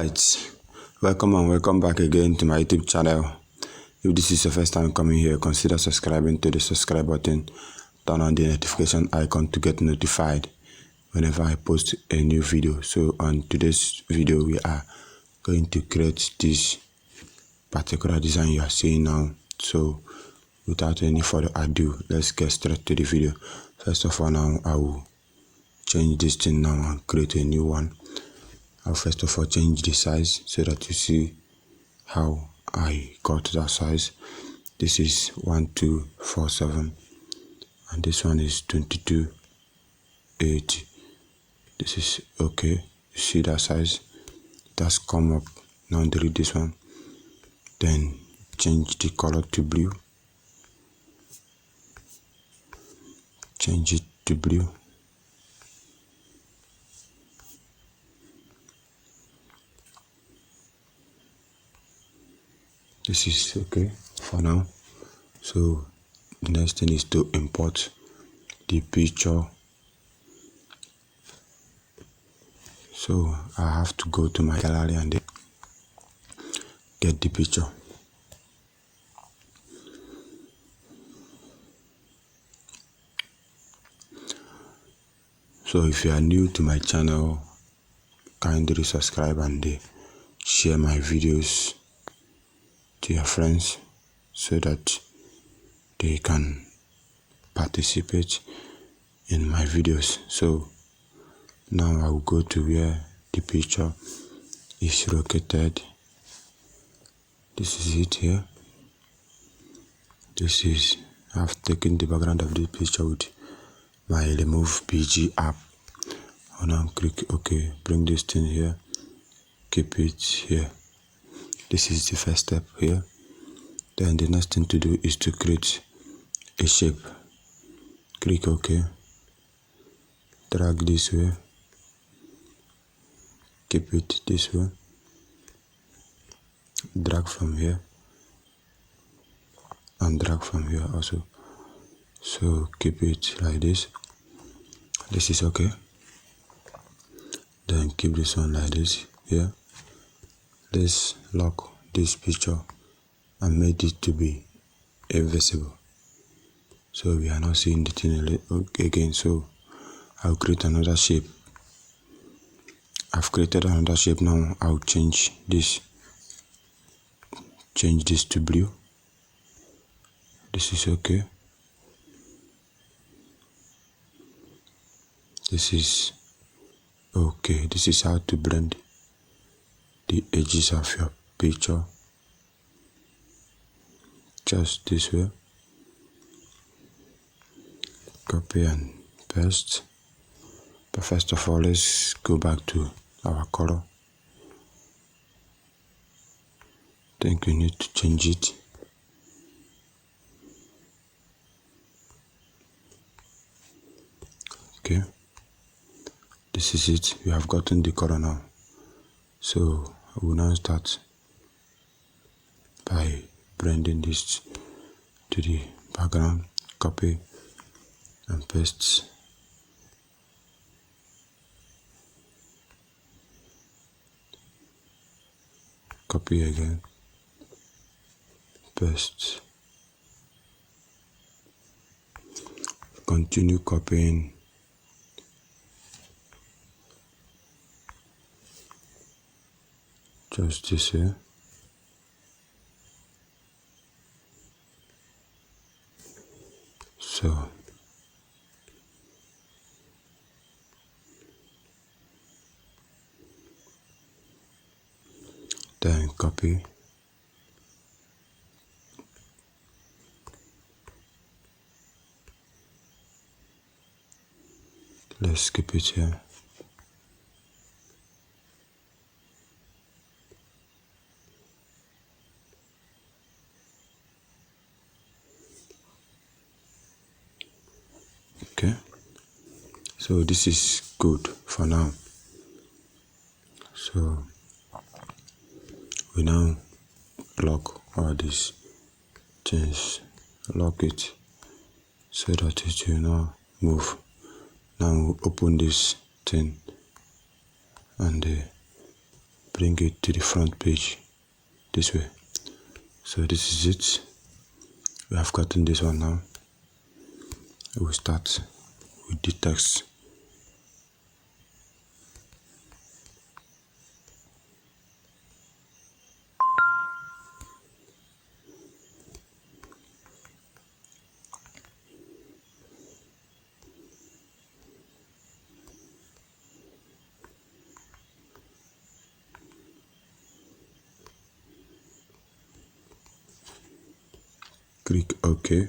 Alright, welcome and welcome back again to my YouTube channel. If this is your first time coming here, consider subscribing to the subscribe button, turn on the notification icon to get notified whenever I post a new video. So on today's video, we are going to create this particular design you are seeing now. So without any further ado, let's get straight to the video. First of all, now I will change this thing now and create a new one. I'll first of all change the size so that you see how I got that size. This is 1247 and this one is 2280. This is okay. You see that size? That's come up. Now delete this one. Then change the color to blue. Change it to blue. This is okay for now. So the next thing is to import the picture. So I have to go to my gallery and get the picture. So if you are new to my channel, kindly subscribe and share my videos to your friends so that they can participate in my videos. So now I will go to where the picture is located. This is it here. This is, I've taken the background of this picture with my remove PG app. I'll now click OK, bring this thing here, keep it here. This is the first step here. Then the next thing to do is to create a shape. Click OK, drag this way, keep it this way, drag from here and drag from here also. So keep it like this. This is okay. Then keep this one like this here. Let's lock this picture and make it to be invisible, so we are not seeing the thing again. So I'll create another shape. I've created another shape. Now I'll change this to blue. This is okay. This is okay. This is how to blend the edges of your picture. Just this way. Copy and paste. But first of all, let's go back to our color. I think we need to change it. Okay. This is it. We have gotten the color now. So I will now start by blending this to the background. Copy and paste. Copy again. Paste. Continue copying. Just this way. So then copy. Let's keep it here. Okay, so this is good for now. So we now lock all these things, lock it so that it will not move. Now we'll open this thing and bring it to the front page this way. So this is it. We have gotten this one now. We will start with the text. Click OK,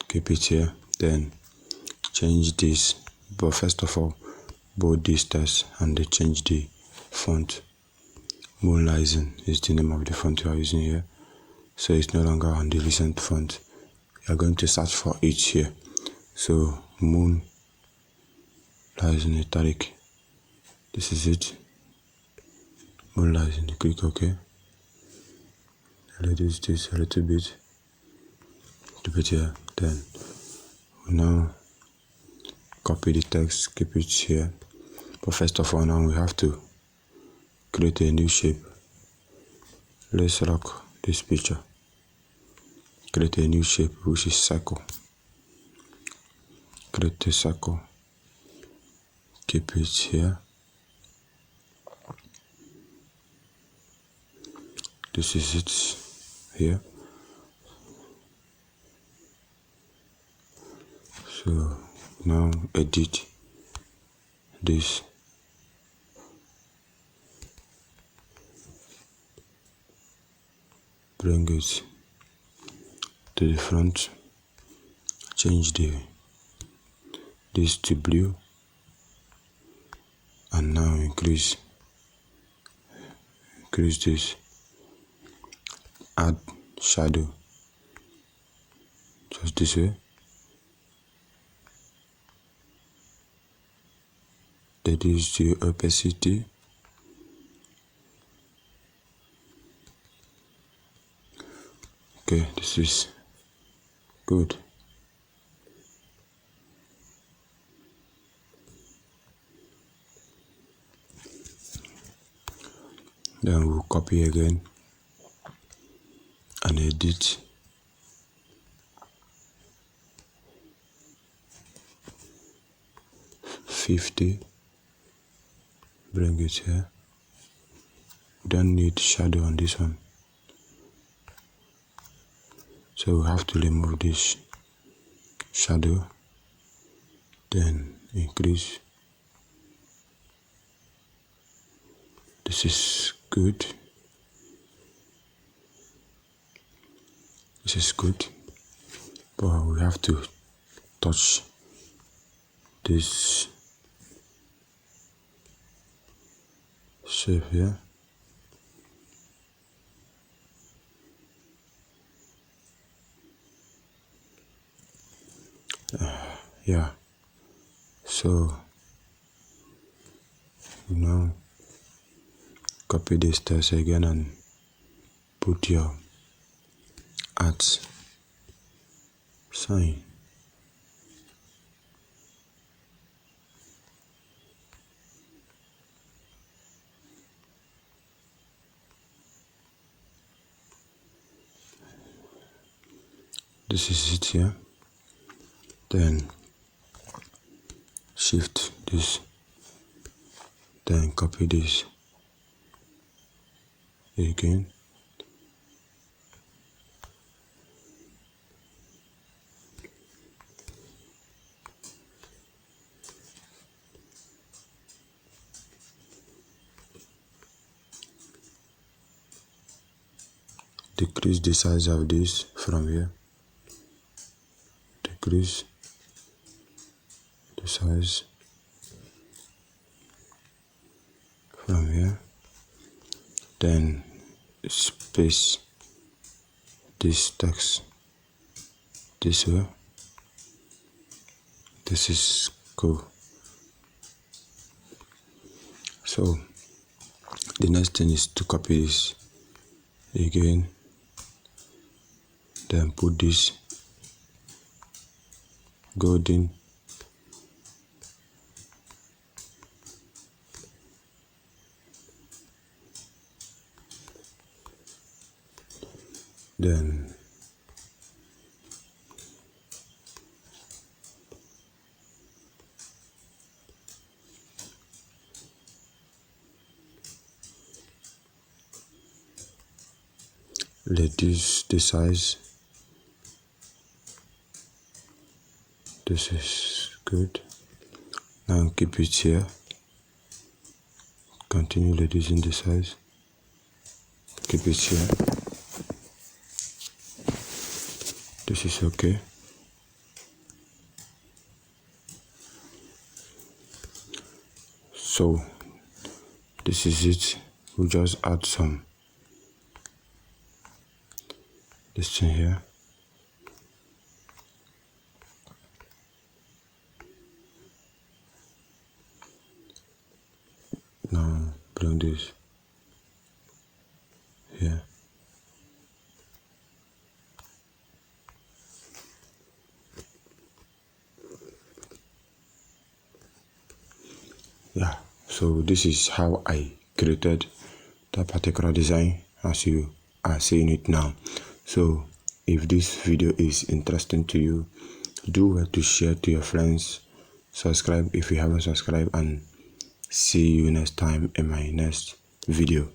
keep it here, then change this, but first of all bold this text and then change the font. Moonlighting is the name of the font you are using here, so it's no longer on the recent font. You are going to search for it here, so Moonlighting italic, this is it. Moonlighting, click OK, reduce this a little bit to put here, then now copy the text, keep it here, but first of all now we have to create a new shape. Let's lock this picture, create a new shape which is circle, create a circle, keep it here, this is it here. So now edit this, bring it to the front, change this to blue, and now increase this, add shadow just this way, reduce the opacity, okay, this is good. Then we'll copy again and edit, bring it here. Don't need shadow on this one, so we have to remove this shadow, then increase. This is good. This is good, but we have to touch this shape here. Yeah, so now copy this text again and put your @ sign. This is it here. Then shift this, then copy this again, decrease the size of this from here, decrease the size from here, then space this text this way. This is cool. So the next thing is to copy this again, then put this golden Then reduce the size. This is good. Now keep it here. Continue reducing the size. Keep it here. This is okay. So this is it. We'll just add some this thing here. Now bring this here. Yeah, so this is how I created that particular design as you are seeing it now. So if this video is interesting to you, do well to share to your friends, subscribe if you haven't subscribed, and see you next time in my next video.